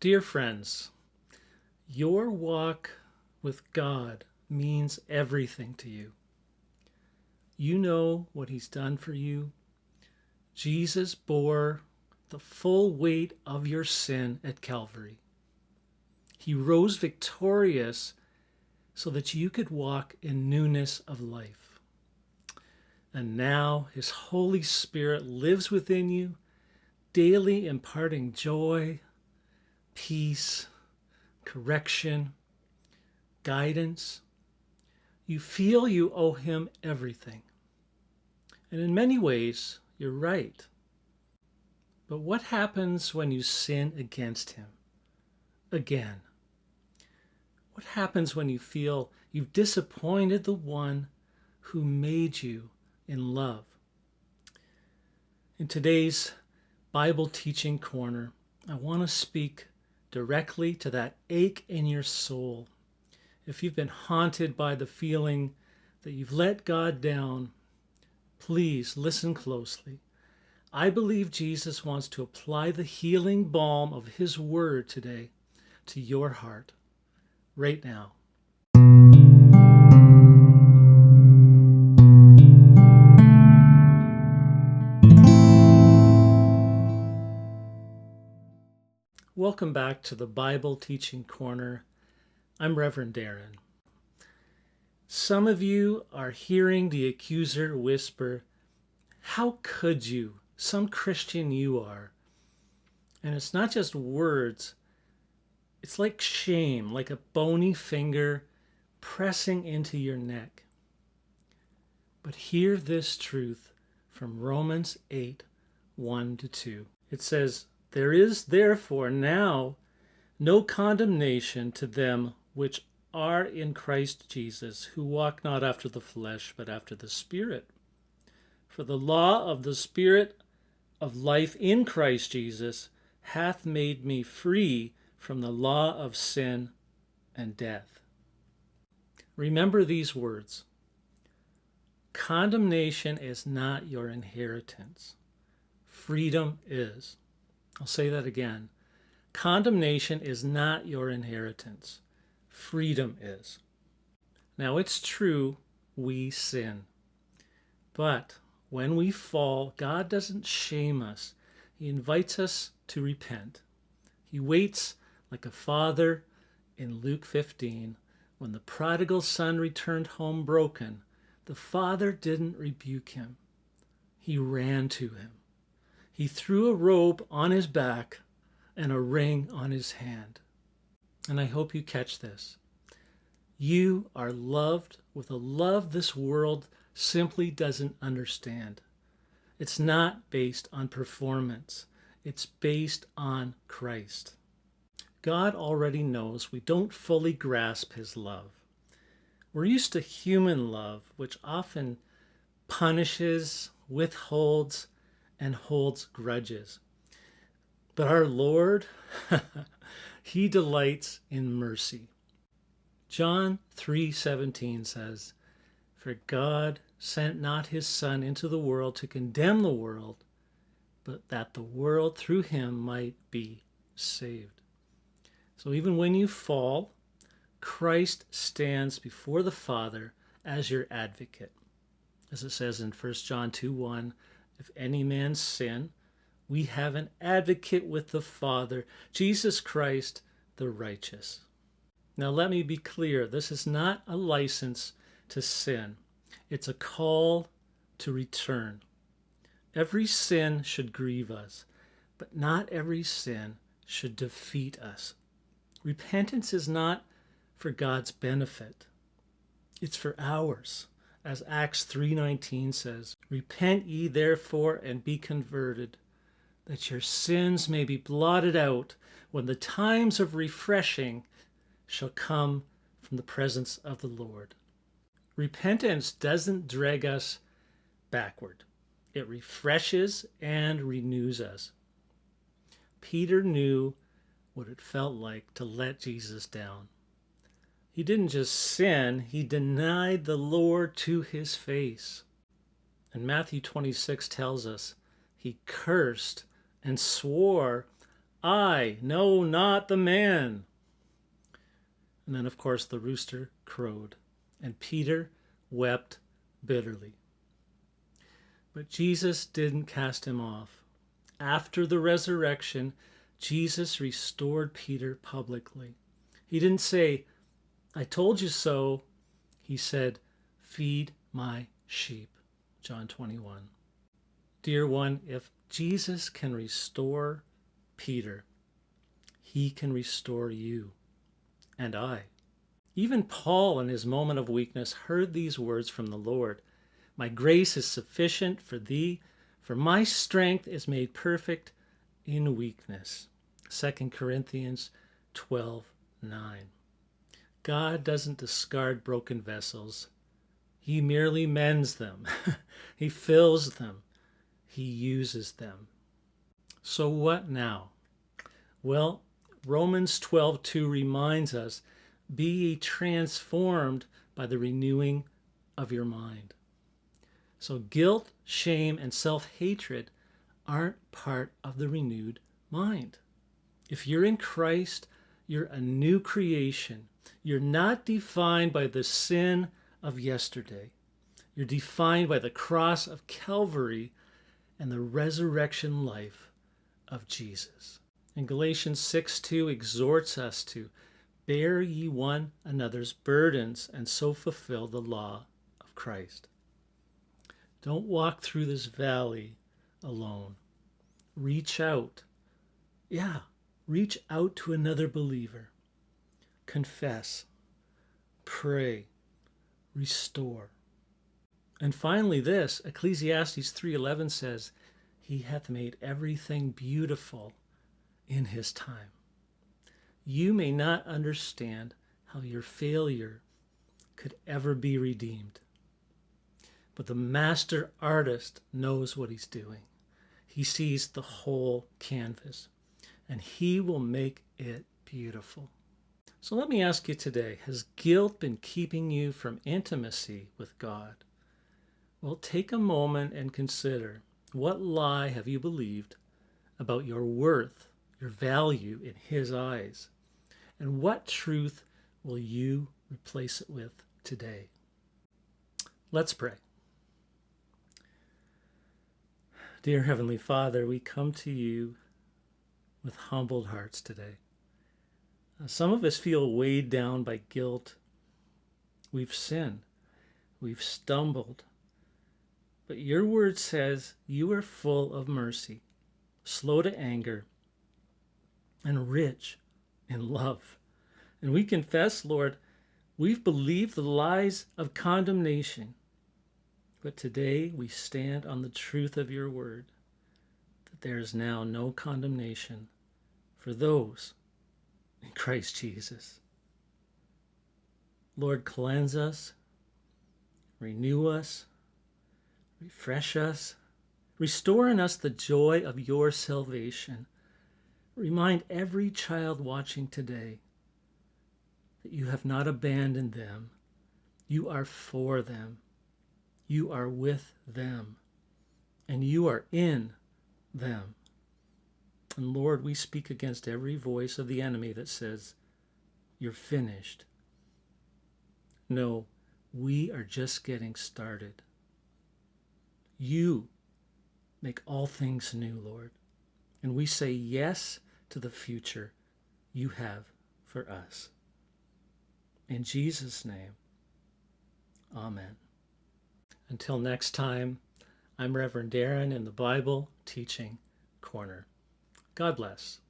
Dear friends, your walk with God means everything to you. You know what He's done for you. Jesus bore the full weight of your sin at Calvary. He rose victorious so that you could walk in newness of life. And now His Holy Spirit lives within you, daily imparting joy, peace, correction, guidance. You feel you owe Him everything. And in many ways, you're right. But what happens when you sin against Him again? What happens when you feel you've disappointed the one who made you in love? In today's Bible teaching corner, I want to speak directly to that ache in your soul. If you've been haunted by the feeling that you've let God down, please listen closely. I believe Jesus wants to apply the healing balm of His Word today to your heart, right now. Welcome back to the Bible Teaching Corner. I'm Reverend Darren. Some of you are hearing the accuser whisper, "How could you? Some Christian you are." And it's not just words. It's like shame, like a bony finger pressing into your neck. But hear this truth from Romans 8, 1-2. It says, "There is therefore now no condemnation to them which are in Christ Jesus, who walk not after the flesh, but after the Spirit. For the law of the Spirit of life in Christ Jesus hath made me free from the law of sin and death." Remember these words. Condemnation is not your inheritance. Freedom is. I'll say that again. Condemnation is not your inheritance. Freedom is. Now it's true, we sin. But when we fall, God doesn't shame us. He invites us to repent. He waits like a father in Luke 15. When the prodigal son returned home broken, the father didn't rebuke him. He ran to him. He threw a robe on his back and a ring on his hand. And I hope you catch this. You are loved with a love this world simply doesn't understand. It's not based on performance. It's based on Christ. God already knows we don't fully grasp His love. We're used to human love, which often punishes, withholds, and holds grudges. But our Lord, He delights in mercy. John 3:17 says, "For God sent not His Son into the world to condemn the world, but that the world through Him might be saved." So even when you fall, Christ stands before the Father as your advocate. As it says in 1 John 2:1, "If any man sin, we have an advocate with the Father, Jesus Christ the righteous." Now let me be clear, this is not a license to sin. It's a call to return. Every sin should grieve us, but not every sin should defeat us. Repentance is not for God's benefit. It's for ours. As Acts 3:19 says, "Repent ye therefore and be converted, that your sins may be blotted out when the times of refreshing shall come from the presence of the Lord." Repentance doesn't drag us backward. It refreshes and renews us. Peter knew what it felt like to let Jesus down. He didn't just sin, he denied the Lord to His face. And Matthew 26 tells us he cursed and swore I know not the man. And then, of course, the rooster crowed, and Peter wept bitterly. But Jesus didn't cast him off. After the resurrection, Jesus restored Peter publicly. He didn't say, I told you so. He said, feed my sheep. John 21. Dear one, if Jesus can restore Peter, he can restore you and I. Even Paul, in his moment of weakness, heard these words from the Lord. My grace is sufficient for thee, for my strength is made perfect in weakness. 2 Corinthians 12:9. God doesn't discard broken vessels. He merely mends them. He fills them. He uses them. So what now? Well, Romans 12:2 reminds us, be ye transformed by the renewing of your mind. So guilt, shame, and self-hatred aren't part of the renewed mind. If you're in Christ, you're a new creation. You're not defined by the sin of yesterday. You're defined by the cross of Calvary and the resurrection life of Jesus. And Galatians 6:2 exhorts us to bear ye one another's burdens and so fulfill the law of Christ. Don't walk through this valley alone. Reach out. Yeah, reach out to another believer. Confess. Pray. Restore. And finally this, Ecclesiastes 3:11 says, He hath made everything beautiful in His time. You may not understand how your failure could ever be redeemed. But the master artist knows what he's doing. He sees the whole canvas, and he will make it beautiful. So let me ask you today, has guilt been keeping you from intimacy with God? Well, take a moment and consider, what lie have you believed about your worth, your value in His eyes? And what truth will you replace it with today? Let's pray. Dear Heavenly Father, we come to you with humbled hearts today. Some of us feel weighed down by guilt. We've sinned. We've stumbled. But your word says you are full of mercy, slow to anger, and rich in love. And we confess, Lord, we've believed the lies of condemnation. But today we stand on the truth of your word, that there is now no condemnation for those in Christ Jesus. Lord, cleanse us, renew us, refresh us, restore in us the joy of your salvation. Remind every child watching today that you have not abandoned them. You are for them. You are with them, and you are in them. And Lord, we speak against every voice of the enemy that says, you're finished. No, we are just getting started. You make all things new, Lord, and we say yes to the future you have for us. In Jesus' name, amen. Until next time, I'm Reverend Darren in the Bible Teaching Corner. God bless.